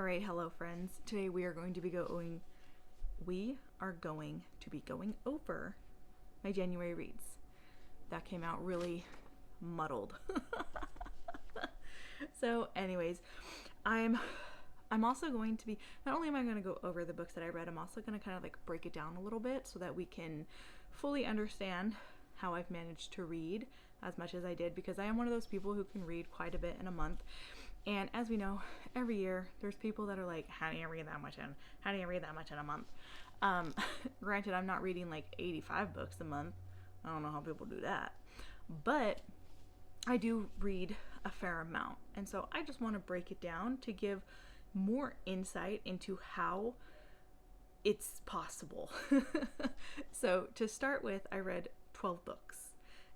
Alright, hello friends. Today we are going to be going over my January reads. That came out really muddled. So anyways, I'm also going to be, not only am I going to go over the books that I read, I'm also going to kind of like break it down a little bit so that we can fully understand how I've managed to read as much as I did, because I am one of those people who can read quite a bit in a month. And as we know, every year there's people that are like, how do you read that much in a month? Granted, I'm not reading like 85 books a month. I don't know how people do that, but I do read a fair amount. And so I just want to break it down to give more insight into how it's possible. So to start with, I read 12 books.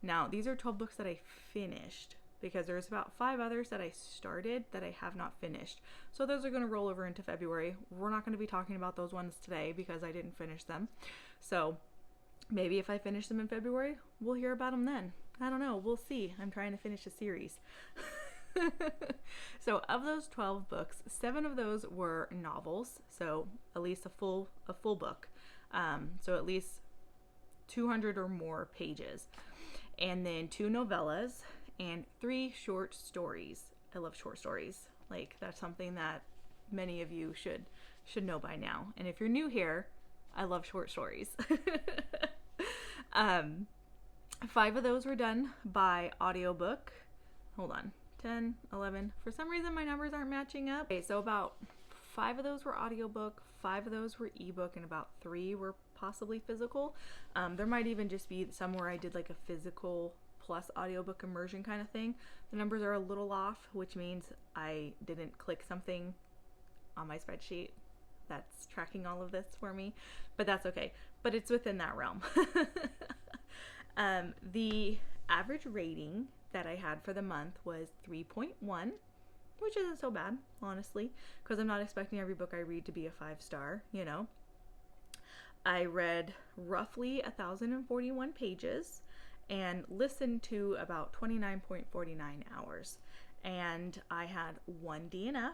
Now, these are 12 books that I finished, because there's about 5 others that I started that I have not finished. So those are going to roll over into February. We're not going to be talking about those ones today because I didn't finish them. So maybe if I finish them in February, we'll hear about them then. I don't know. We'll see. I'm trying to finish a series. So of those 12 books, 7 of those were novels. So at least a full book. So at least 200 or more pages. And then 2 novellas and 3 short stories. I love short stories. Like, that's something that many of you should know by now. And if you're new here, I love short stories. 5 of those were done by audiobook. Hold on. 10, 11. For some reason, my numbers aren't matching up. Okay, so about 5 of those were audiobook, 5 of those were ebook, and about 3 were possibly physical. There might even just be somewhere I did like a physical plus audiobook immersion kind of thing. The numbers are a little off, which means I didn't click something on my spreadsheet that's tracking all of this for me, but that's okay. But it's within that realm. The average rating that I had for the month was 3.1, which isn't so bad, honestly, because I'm not expecting every book I read to be a 5-star, you know. I read roughly 1,041 pages and listened to about 29.49 hours. And I had 1 DNF,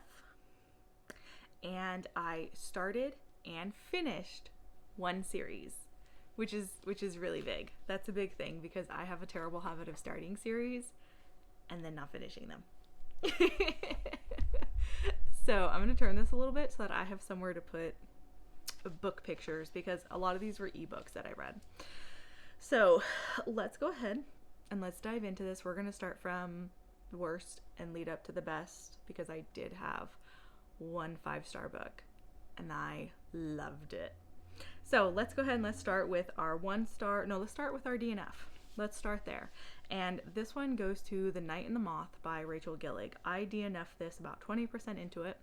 and I started and finished 1 series, which is really big. That's a big thing, because I have a terrible habit of starting series and then not finishing them. So I'm going to turn this a little bit so that I have somewhere to put book pictures, because a lot of these were ebooks that I read. So let's go ahead and let's dive into this. We're going to start from the worst and lead up to the best, because I did have 1 5-star book and I loved it. So let's go ahead and let's start with our 1-star. No, let's start with our DNF. Let's start there. And this one goes to The Night and the Moth by Rachel Gillig. I DNF'd this about 20% into it.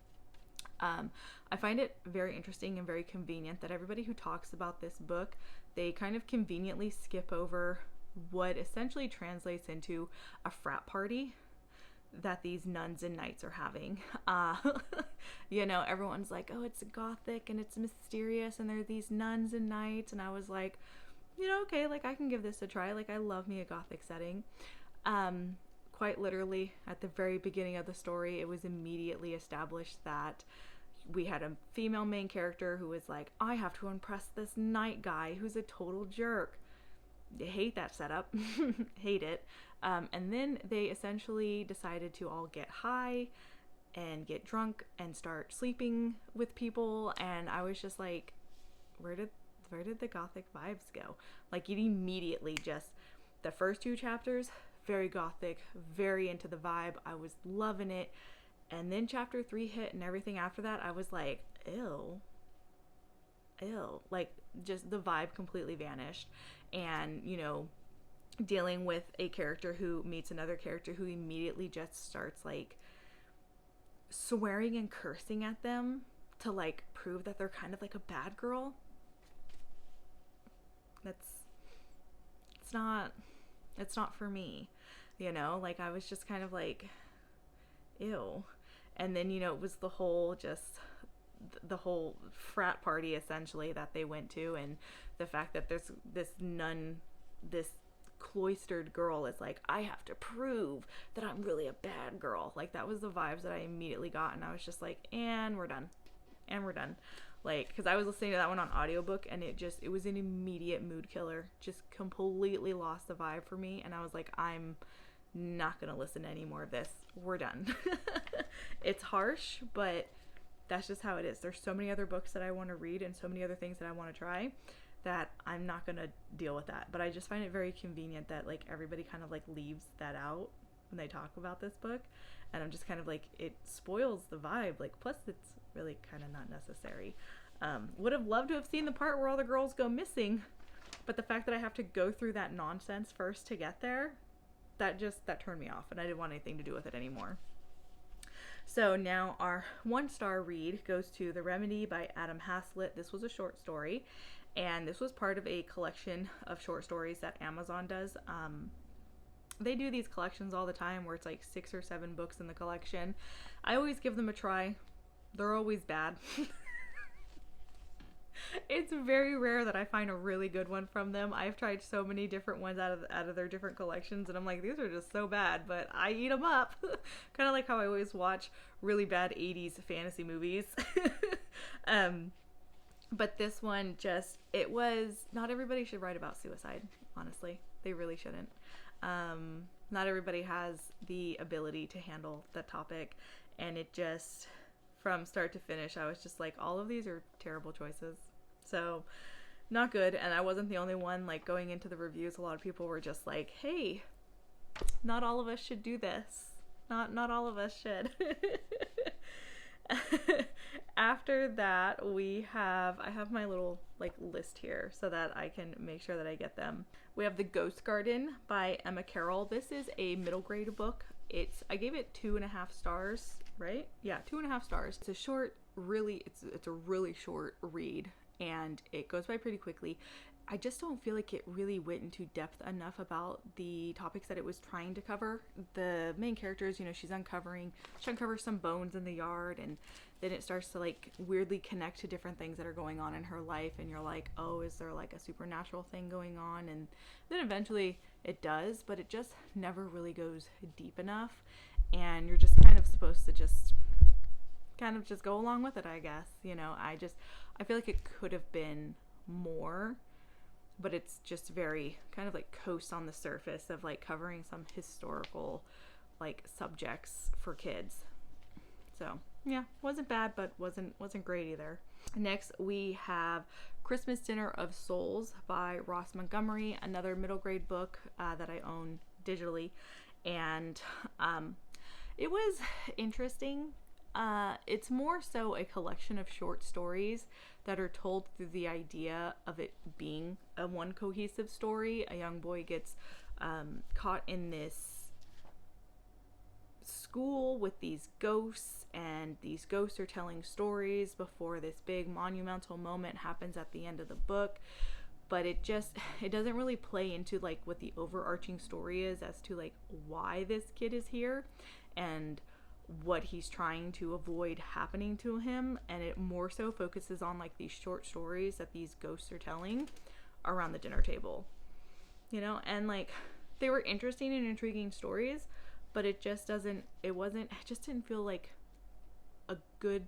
I find it very interesting and very convenient that everybody who talks about this book, they kind of conveniently skip over what essentially translates into a frat party that these nuns and knights are having. You know, everyone's like, oh, it's gothic and it's mysterious and there are these nuns and knights, and I was like, you know, okay, like I can give this a try. Like, I love me a gothic setting. Quite literally, at the very beginning of the story, it was immediately established that we had a female main character who was like, I have to impress this knight guy who's a total jerk. I hate that setup. Hate it. And then they essentially decided to all get high and get drunk and start sleeping with people. And I was just like, where did the gothic vibes go? Like, it immediately just, the first 2 chapters, very gothic, very into the vibe. I was loving it. And then chapter 3 hit, and everything after that, I was like, ew. Like, just the vibe completely vanished. And, you know, dealing with a character who meets another character who immediately just starts like swearing and cursing at them to like prove that they're kind of like a bad girl. It's not for me, you know. Like, I was just kind of like, ew. And then, you know, it was the whole frat party essentially that they went to, and the fact that there's this cloistered girl is like, I have to prove that I'm really a bad girl. Like, that was the vibes that I immediately got, and I was just like, and we're done. Like, because I was listening to that one on audiobook, and it was an immediate mood killer. Just completely lost the vibe for me, and I was like, I'm not gonna listen to any more of this. We're done. It's harsh, but that's just how it is. There's so many other books that I want to read and so many other things that I want to try that I'm not gonna deal with that. But I just find it very convenient that like everybody kind of like leaves that out when they talk about this book, and I'm just kind of like, it spoils the vibe. Like, plus it's really kind of not necessary. Would have loved to have seen the part where all the girls go missing, but the fact that I have to go through that nonsense first to get there, that turned me off, and I didn't want anything to do with it anymore. So now our 1-star read goes to The Remedy by Adam Haslett. This was a short story, and this was part of a collection of short stories that Amazon does. They do these collections all the time where it's like 6 or 7 books in the collection. I always give them a try. They're always bad. It's very rare that I find a really good one from them. I've tried so many different ones out of their different collections, and I'm like, these are just so bad, but I eat them up. Kind of like how I always watch really bad 80s fantasy movies. But this one not everybody should write about suicide, honestly. They really shouldn't. Not everybody has the ability to handle that topic, and it just, from start to finish, I was just like, all of these are terrible choices. So, not good. And I wasn't the only one. Like, going into the reviews, a lot of people were just like, hey, not all of us should do this. Not all of us should. After that, I have my little like list here so that I can make sure that I get them. We have The Ghost Garden by Emma Carroll. This is a middle grade book. I gave it 2.5 stars, right? Yeah, 2.5 stars. It's a really short read, and it goes by pretty quickly. I just don't feel like it really went into depth enough about the topics that it was trying to cover. The main characters, she uncovers some bones in the yard, and then it starts to like weirdly connect to different things that are going on in her life, and you're like, oh, is there like a supernatural thing going on? And then eventually it does, but it just never really goes deep enough, and you're just kind of supposed to just go along with it, I guess. I feel like it could have been more, but it's just very kind of like coast on the surface of like covering some historical like subjects for kids. So yeah, wasn't bad, but wasn't great either. Next we have Christmas Dinner of Souls by Ross Montgomery, another middle grade book that I own digitally, and it was interesting. It's more so a collection of short stories that are told through the idea of it being a one cohesive story. A young boy gets caught in this school with these ghosts, and these ghosts are telling stories before this big monumental moment happens at the end of the book. But it doesn't really play into like what the overarching story is as to like why this kid is here and what he's trying to avoid happening to him, and it more so focuses on like these short stories that these ghosts are telling around the dinner table, and like they were interesting and intriguing stories, but it just didn't feel like a good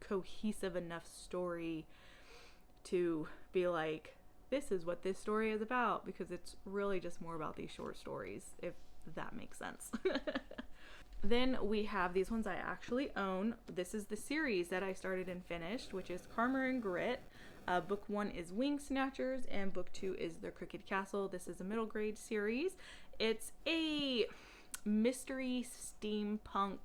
cohesive enough story to be like, this is what this story is about, because it's really just more about these short stories, if that makes sense. Then we have these ones I actually own. This is the series that I started and finished, which is Karma and Grit. Book 1 is Wing Snatchers, and book 2 is The Crooked Castle. This is a middle grade series. It's a mystery steampunk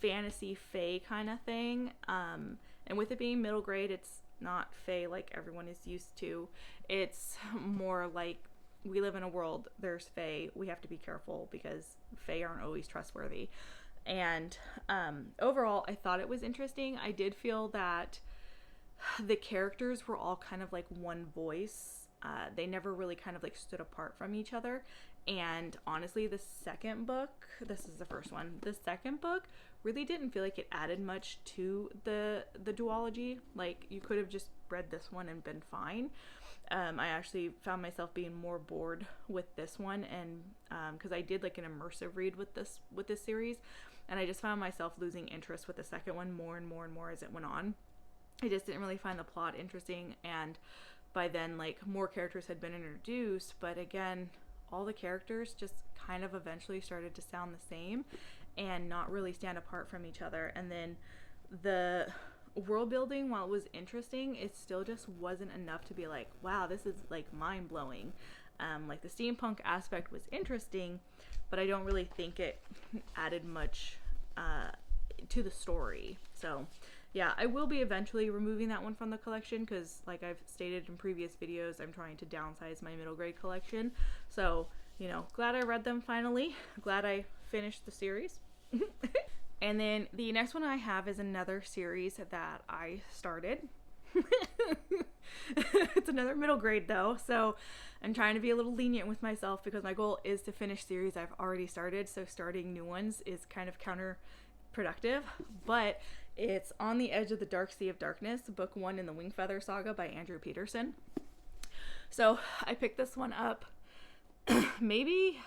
fantasy fae kind of thing. And with it being middle grade, it's not fae like everyone is used to. It's more like, we live in a world, there's fae, we have to be careful because fae aren't always trustworthy. And overall, I thought it was interesting. I did feel that the characters were all kind of like one voice. They never really kind of like stood apart from each other. And honestly, the second book, this is the first one, the second book really didn't feel like it added much to the duology. Like, you could have just read this one and been fine. I actually found myself being more bored with this one, and because I did like an immersive read with this series, and I just found myself losing interest with the second one more and more and more as it went on. I just didn't really find the plot interesting, and by then, like, more characters had been introduced, but again, all the characters just kind of eventually started to sound the same and not really stand apart from each other. And then the world building, while it was interesting, it still just wasn't enough to be like, wow, this is like mind blowing. Like, the steampunk aspect was interesting, but I don't really think it added much to the story. So yeah, I will be eventually removing that one from the collection because, like I've stated in previous videos, I'm trying to downsize my middle grade collection. So, you know, glad I read them finally. Glad I finished the series. And then the next one I have is another series that I started. It's another middle grade though, so I'm trying to be a little lenient with myself because my goal is to finish series I've already started, so starting new ones is kind of counterproductive. But it's On the Edge of the Dark Sea of Darkness, book 1 in the Wingfeather saga by Andrew Peterson. So I picked this one up maybe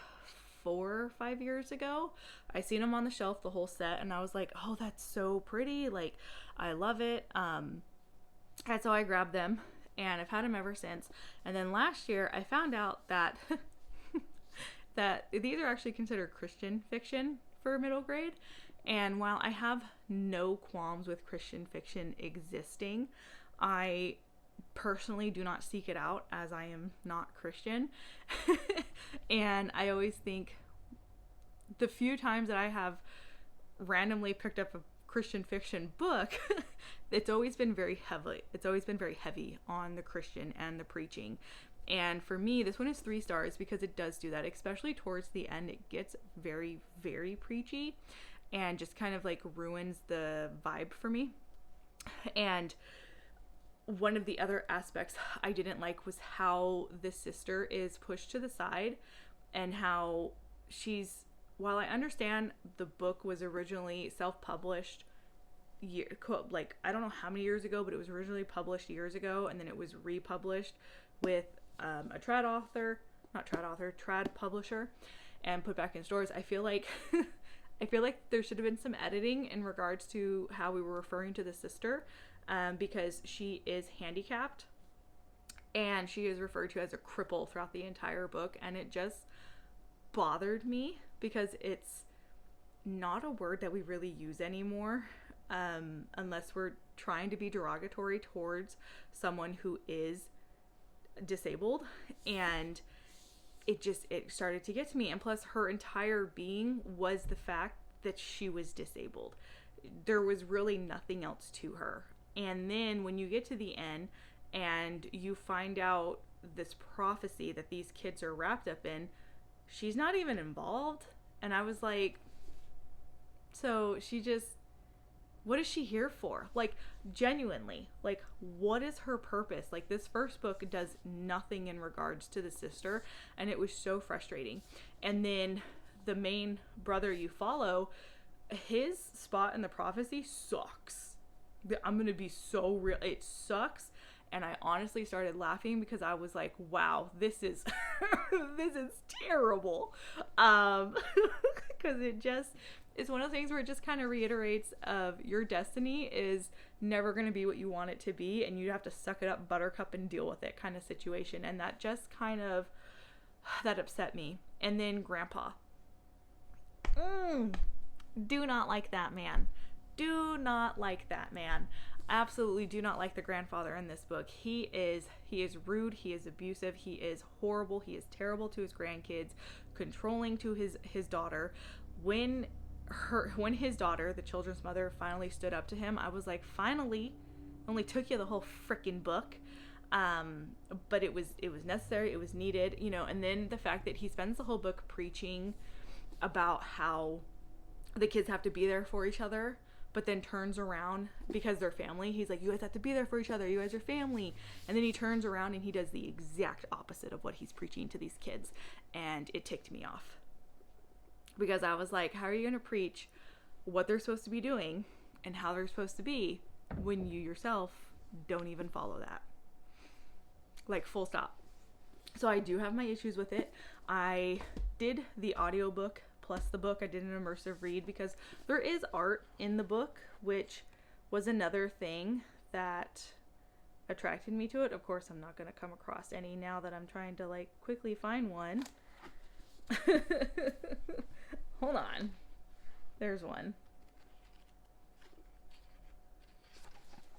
4 or 5 years ago. I seen them on the shelf, the whole set, and I was like, oh, that's so pretty, like, I love it. And so I grabbed them, and I've had them ever since. And then last year I found out that that these are actually considered Christian fiction for middle grade. And while I have no qualms with Christian fiction existing, I personally do not seek it out as I am not Christian. And I always think the few times that I have randomly picked up a Christian fiction book, it's always been very heavy on the Christian and the preaching. And for me, this one is 3 stars because it does do that, especially towards the end. It gets very, very preachy and just kind of like ruins the vibe for me. And one of the other aspects I didn't like was how the sister is pushed to the side, and how she's, while I understand the book was originally self-published like, I don't know how many years ago, but it was originally published years ago, and then it was republished with a trad publisher and put back in stores. I feel like there should have been some editing in regards to how we were referring to the sister, because she is handicapped and she is referred to as a cripple throughout the entire book, and it just bothered me because it's not a word that we really use anymore, unless we're trying to be derogatory towards someone who is disabled. And it started to get to me. And plus, her entire being was the fact that she was disabled. There was really nothing else to her. And then when you get to the end and you find out this prophecy that these kids are wrapped up in, she's not even involved. And I was like, so what is she here for? Like, genuinely, like, what is her purpose? Like, this first book does nothing in regards to the sister, and it was so frustrating. And then the main brother you follow, his spot in the prophecy sucks. I'm gonna be so real. It sucks. And I honestly started laughing because I was like, wow, this is this is terrible. Because it's one of the things where it just kind of reiterates of your destiny is never going to be what you want it to be, and you have to suck it up, buttercup, and deal with it kind of situation. And that just kind of, that upset me. And then Grandpa. Do not like that man. Do not like that man. Absolutely do not like the grandfather in this book. He is rude, he is abusive, he is horrible, he is terrible to his grandkids, controlling to his daughter. When his daughter, the children's mother, finally stood up to him, I was like, finally. Only took you the whole freaking book. But it was necessary, it was needed, you know. And then the fact that he spends the whole book preaching about how the kids have to be there for each other, but then turns around because they're family. He's like, you guys have to be there for each other. You guys are family. And then he turns around and he does the exact opposite of what he's preaching to these kids. And it ticked me off. Because I was like, how are you going to preach what they're supposed to be doing and how they're supposed to be when you yourself don't even follow that? Like, full stop. So I do have my issues with it. I did the audiobook plus the book. I did an immersive read because there is art in the book, which was another thing that attracted me to it. Of course, I'm not going to come across any now that I'm trying to like quickly find one. Hold on. There's one.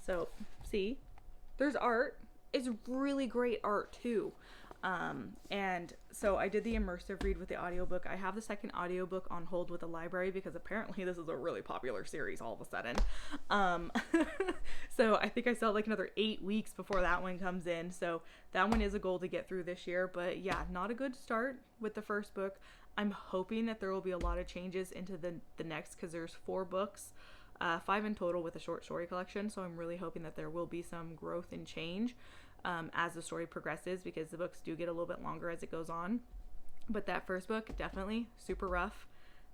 So, see, there's art. It's really great art too. And so I did the immersive read with the audiobook. I have the second audiobook on hold with the library because apparently this is a really popular series all of a sudden. So I think I still have like another 8 weeks before that one comes in. So that one is a goal to get through this year, but yeah, not a good start with the first book. I'm hoping that there will be a lot of changes into the next, because there's 4 books, 5 in total with a short story collection. So I'm really hoping that there will be some growth and change as the story progresses, because the books do get a little bit longer as it goes on. But that first book, definitely super rough,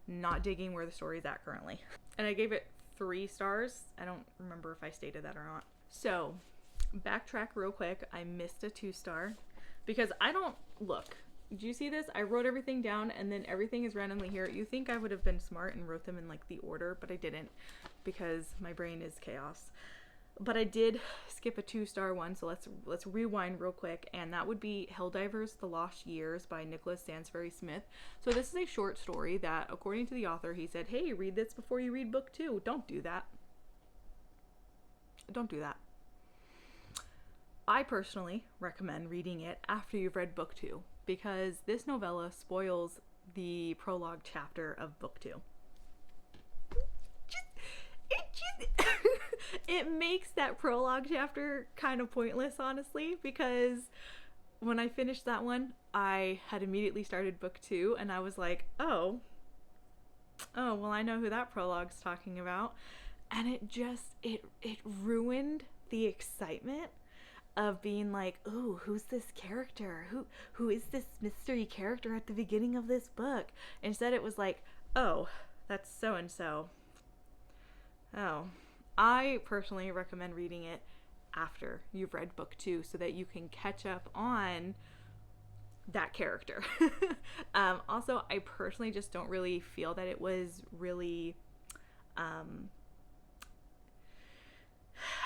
not digging where the story's at currently. And I gave it 3 stars. I don't remember if I stated that or not. So backtrack real quick. I missed a 2-star because I don't look. Did you see this? I wrote everything down and then everything is randomly here. You think I would have been smart and wrote them in like the order, but I didn't because my brain is chaos. But I did skip a 2-star one, so let's rewind real quick, and that would be Helldivers: The Lost Years by Nicholas Sansbury Smith. So this is a short story that, according to the author, he said, hey, read this before you read book 2. Don't do that. Don't do that. I personally recommend reading it after you've read book 2, because this novella spoils the prologue chapter of book 2. It makes that prologue chapter kind of pointless, honestly, because when I finished that one, I had immediately started book 2, and I was like, oh, well, I know who that prologue's talking about. And it ruined the excitement of being like, ooh, who's this character? Who is this mystery character at the beginning of this book? Instead, it was like, oh, that's so-and-so. Oh, I personally recommend reading it after you've read book 2 so that you can catch up on that character. Also, I personally just don't really feel that it was really, I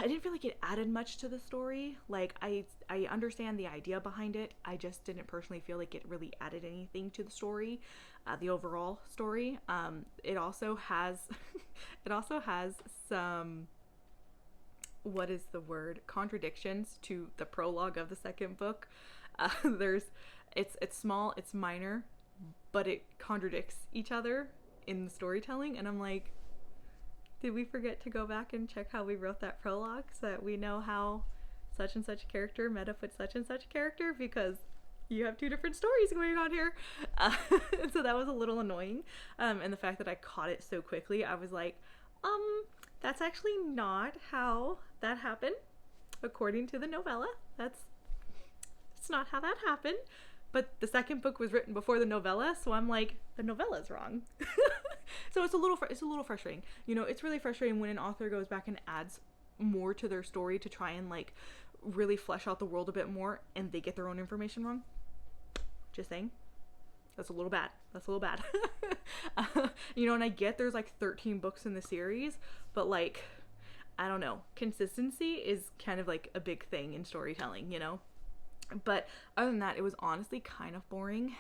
didn't feel like it added much to the story. Like, I understand the idea behind it. I just didn't personally feel like it really added anything to the story, the overall story. It also has, some, what is the word? Contradictions to the prologue of the second book. It's small, it's minor, but it contradicts each other in the storytelling. And I'm like, did we forget to go back and check how we wrote that prologue so that we know how such and such character met up with such and such character? Because you have 2 different stories going on here. So that was a little annoying. And the fact that I caught it so quickly, I was like, that's actually not how that happened. According to the novella, it's not how that happened. But the second book was written before the novella, so I'm like, the novella's wrong. So it's a little frustrating. You know, it's really frustrating when an author goes back and adds more to their story to try and like really flesh out the world a bit more, and they get their own information wrong. Just saying. That's a little bad. You know, and I get there's like 13 books in the series, but like, I don't know. Consistency is kind of like a big thing in storytelling, you know? But other than that, it was honestly kind of boring.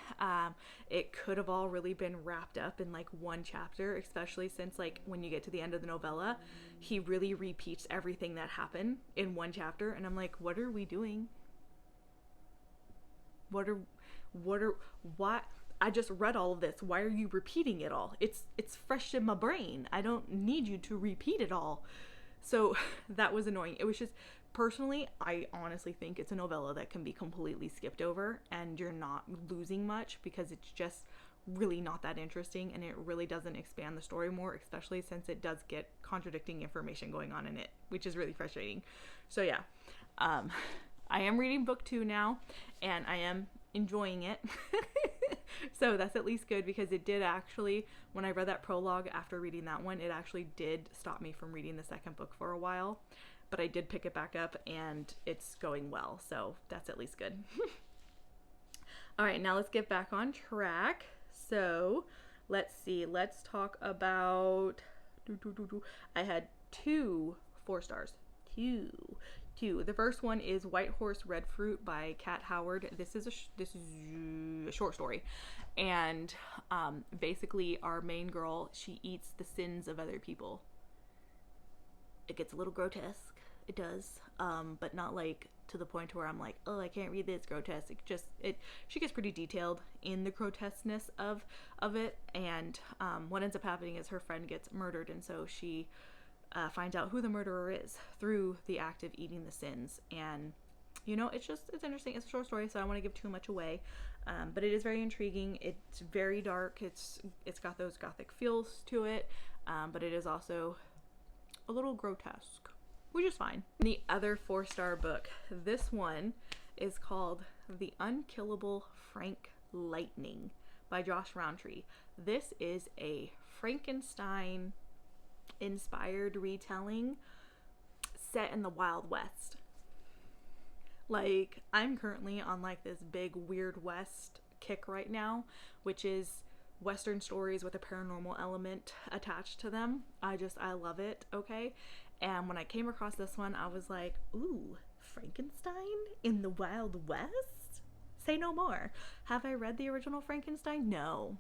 It could have all really been wrapped up in like one chapter, especially since like when you get to the end of the novella, he really repeats everything that happened in one chapter. And I'm like, what are we doing? What? I just read all of this. Why are you repeating it all? It's fresh in my brain. I don't need you to repeat it all. So that was annoying. It was just, personally, I honestly think it's a novella that can be completely skipped over and you're not losing much because it's just really not that interesting, and it really doesn't expand the story more, especially since it does get contradicting information going on in it, which is really frustrating. So yeah, I am reading book 2 now, and I am enjoying it. So that's at least good, because it did actually, when I read that prologue after reading that one, it actually did stop me from reading the second book for a while, but I did pick it back up and it's going well, so that's at least good. All right, now let's get back on track. So let's see, let's talk about, I had 2 4 stars. Two. The first one is White Horse Red Fruit by Kat Howard. This is a short story, and basically our main girl, she eats the sins of other people. It gets a little grotesque. It does, but not like to the point where I'm like, oh, I can't read this, grotesque. She gets pretty detailed in the grotesqueness of it, and what ends up happening is her friend gets murdered, and so she finds out who the murderer is through the act of eating the sins. And it's interesting. It's a short story, so I don't want to give too much away, but it is very intriguing. It's very dark. It's got those gothic feels to it, but it is also a little grotesque, which is fine. The other 4-star book, this one is called The Unkillable Frank Lightning by Josh Rowntree. This is a Frankenstein inspired retelling set in the Wild West. Like, I'm currently on like this big Weird West kick right now, which is Western stories with a paranormal element attached to them. I love it. Okay. And when I came across this one, I was like, ooh, Frankenstein in the Wild West? Say no more. Have I read the original Frankenstein? No.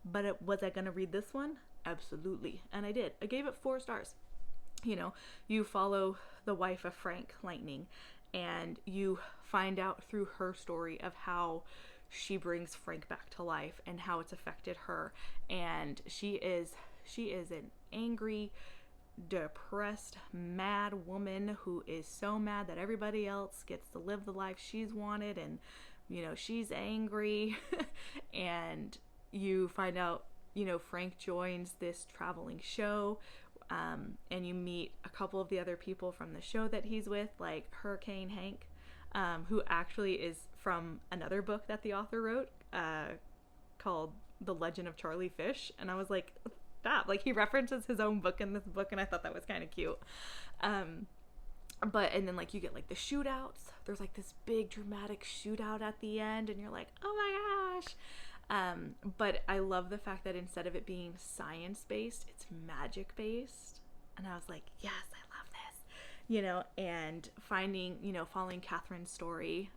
But was I going to read this one? Absolutely. And I did. I gave it 4 stars. You follow the wife of Frank Lightning, and you find out through her story of how she brings Frank back to life and how it's affected her. And she is an angry, depressed, mad woman who is so mad that everybody else gets to live the life she's wanted, and she's angry. And you find out Frank joins this traveling show, and you meet a couple of the other people from the show that he's with, like Hurricane Hank, who actually is from another book that the author wrote, called The Legend of Charlie Fish. And I was like, that, like, he references his own book in this book, and I thought that was kind of cute. And then like you get like the shootouts. There's like this big dramatic shootout at the end, and you're like, oh my gosh. But I love the fact that instead of it being science-based, it's magic-based. And I was like, yes, I love this, and following Catherine's story,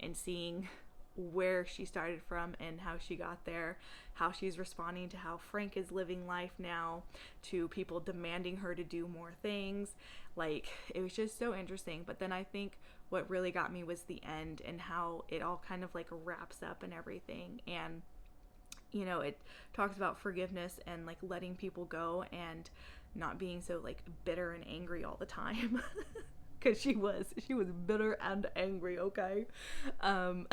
and seeing where she started from and how she got there, how she's responding to how Frank is living life now, to people demanding her to do more things. Like, it was just so interesting. But then I think what really got me was the end, and how it all kind of like wraps up and everything. And it talks about forgiveness and like letting people go and not being so like bitter and angry all the time. Because she was bitter and angry, okay? And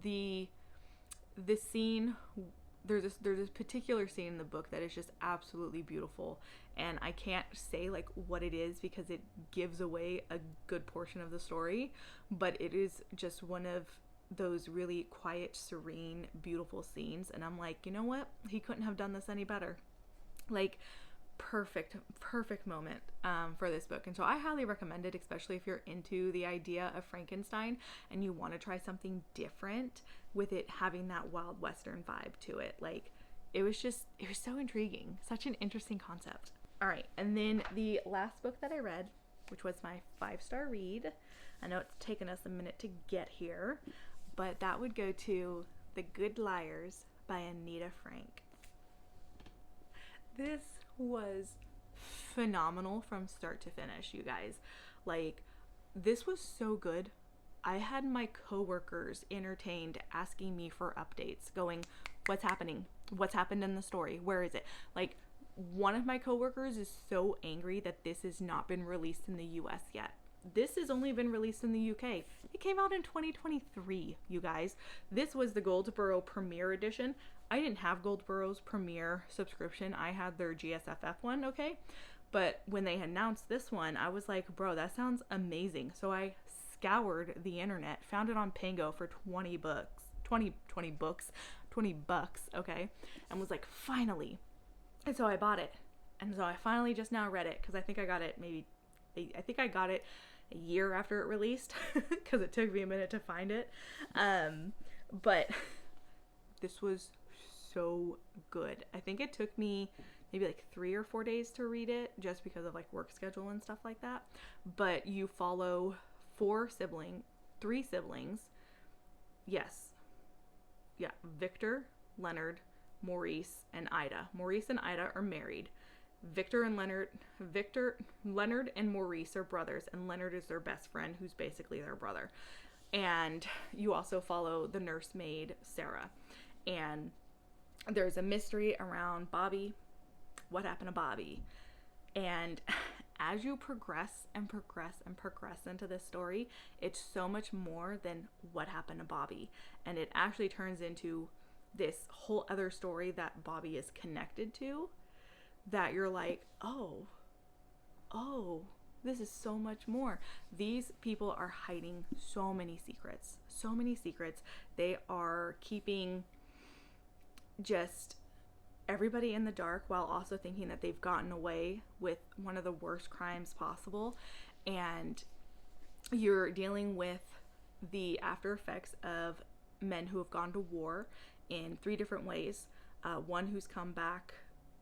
the scene, there's this particular scene in the book that is just absolutely beautiful, and I can't say like what it is because it gives away a good portion of the story, but it is just one of those really quiet, serene, beautiful scenes, and I'm like, you know what? He couldn't have done this any better. Like, perfect moment for this book. And so I highly recommend it, especially if you're into the idea of Frankenstein and you want to try something different with it having that wild western vibe to it. Like, it was so intriguing, such an interesting concept. All right, and then the last book that I read, which was my 5-star read, I know it's taken us a minute to get here, but that would go to The Good Liars by Anita Frank. This was phenomenal from start to finish, you guys. Like, this was so good. I had my coworkers entertained, asking me for updates, going, what's happening? What's happened in the story? Where is it? Like, one of my coworkers is so angry that this has not been released in the US yet. this has only been released in the UK. It came out in 2023, you guys. This was the Goldsboro Premier Edition. I didn't have Goldsboro's Premier subscription. I had their GSFF one, okay? But when they announced this one, I was like, bro, that sounds amazing. So I scoured the internet, found it on Pango for 20 bucks, okay? And was like, finally. And so I bought it. And so I finally just now read it, because I think I got it a year after it released, because it took me a minute to find it. But this was so good. I think it took me maybe like 3 or 4 days to read it, just because of like work schedule and stuff like that. But you follow 3 siblings. Yes. Yeah. Victor, Leonard, Maurice, and Ida. Maurice and Ida are married. Leonard and Maurice are brothers, and Leonard is their best friend, who's basically their brother. And you also follow the nursemaid, Sarah. And there's a mystery around Bobby. What happened to Bobby? And as you progress into this story, it's so much more than what happened to Bobby. And it actually turns into this whole other story that Bobby is connected to, that you're like, oh, this is so much more. These people are hiding so many secrets. They are keeping just everybody in the dark, while also thinking that they've gotten away with one of the worst crimes possible. And you're dealing with the after effects of men who have gone to war in 3 different ways. One who's come back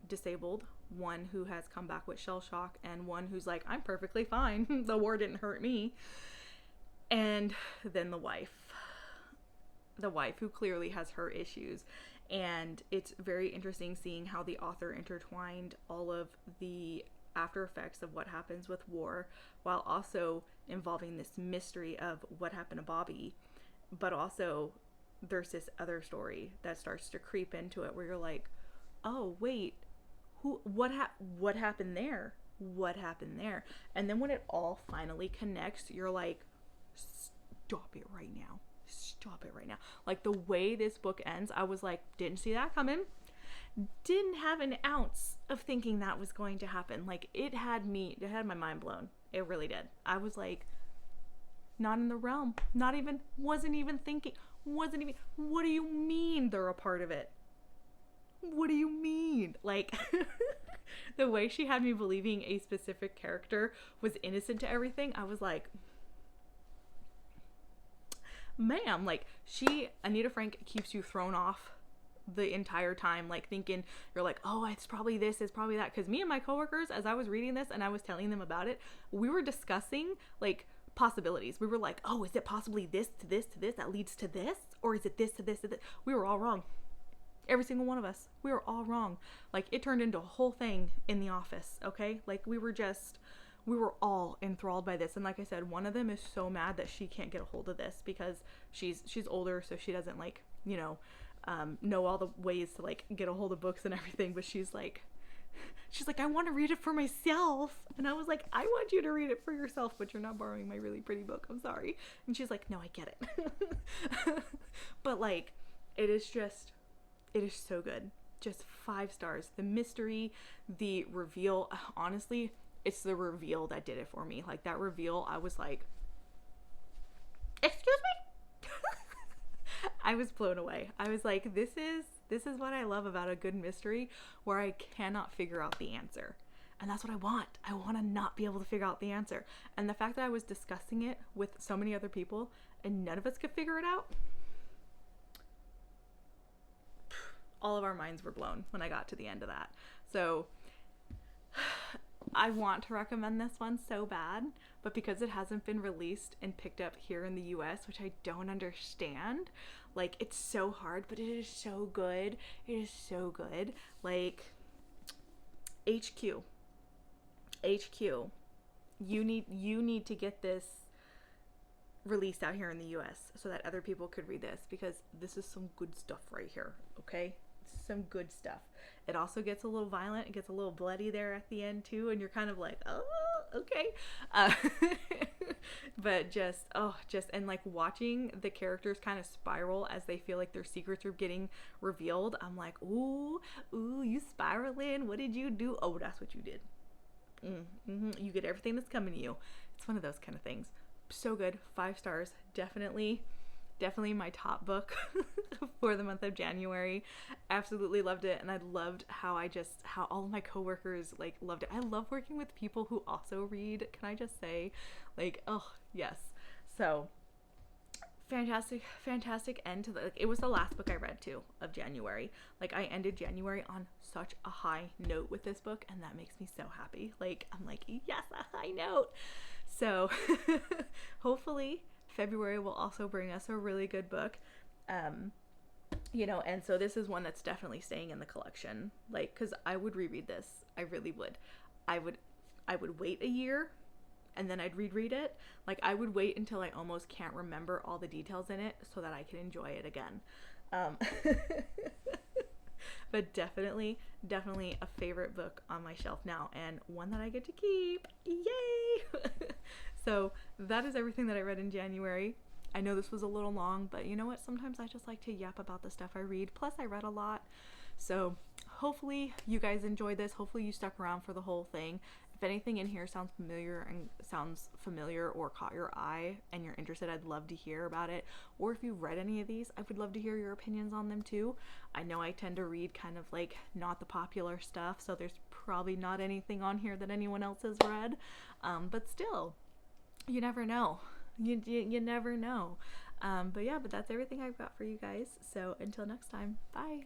disabled, one who has come back with shell shock, and one who's like, I'm perfectly fine. The war didn't hurt me. And then the wife who clearly has her issues. And it's very interesting seeing how the author intertwined all of the after effects of what happens with war, while also involving this mystery of what happened to Bobby. But also there's this other story that starts to creep into it, where you're like, oh wait, what happened there? What happened there? And then when it all finally connects, you're like, stop it right now. Like, the way this book ends, I was like, didn't see that coming. Didn't have an ounce of thinking that was going to happen. Like, it had my mind blown. It really did. I was like, not in the realm. Wasn't even thinking. What do you mean they're a part of it? What do you mean? Like, the way she had me believing a specific character was innocent to everything, I was like, ma'am, like, Anita Frank keeps you thrown off the entire time, like, thinking, you're like, oh, it's probably this, it's probably that. Because me and my coworkers, as I was reading this and I was telling them about it, we were discussing, like, possibilities. We were like, oh, is it possibly this to this to this that leads to this? Or is it this to this to this? We were all wrong. Every single one of us. We were all wrong. Like, it turned into a whole thing in the office, okay? Like, we were all enthralled by this. And like I said, one of them is so mad that she can't get a hold of this, because she's older, so she doesn't, like, know all the ways to, like, get a hold of books and everything. But she's like, I want to read it for myself. And I was like, I want you to read it for yourself, but you're not borrowing my really pretty book. I'm sorry. And she's like, no, I get it. But, like, it is so good. Just 5 stars. The mystery, the reveal, honestly, it's the reveal that did it for me. Like, that reveal, I was like, excuse me? I was blown away. I was like, this is what I love about a good mystery, where I cannot figure out the answer. And that's what I want. I want to not be able to figure out the answer. And the fact that I was discussing it with so many other people and none of us could figure it out, all of our minds were blown when I got to the end of that. So I want to recommend this one so bad, but because it hasn't been released and picked up here in the US, which I don't understand, like, it's so hard, but it is so good. It is so good. Like, HQ, you need to get this released out here in the US so that other people could read this, because this is some good stuff right here, okay? some good stuff. It also gets a little violent. It gets a little bloody there at the end too, and you're kind of like, oh, okay. Uh, but and like watching the characters kind of spiral as they feel like their secrets are getting revealed. I'm like, ooh, you spiraling. What did you do? Oh, that's what you did. You get everything that's coming to you. It's one of those kind of things. So good. 5 stars. Definitely my top book for the month of January. Absolutely loved it, and I loved how all of my coworkers like loved it. I love working with people who also read. Can I just say, like, oh yes. So fantastic end to it was the last book I read too of January. Like, I ended January on such a high note with this book, and that makes me so happy. Like, I'm like, yes, a high note. So hopefully February will also bring us a really good book. And so this is one that's definitely staying in the collection. Like, cause I would reread this. I really would. I would wait a year and then I'd reread it. Like, I would wait until I almost can't remember all the details in it so that I can enjoy it again. But definitely a favorite book on my shelf now, and one that I get to keep. Yay! So that is everything that I read in January. I know this was a little long, but you know what? Sometimes I just like to yap about the stuff I read. Plus, I read a lot. So hopefully you guys enjoyed this. Hopefully you stuck around for the whole thing. If anything in here sounds familiar or caught your eye and you're interested, I'd love to hear about it. Or if you've read any of these, I would love to hear your opinions on them too. I know I tend to read kind of like not the popular stuff, so there's probably not anything on here that anyone else has read. But still, you never know. You never know. But that's everything I've got for you guys. So until next time, bye.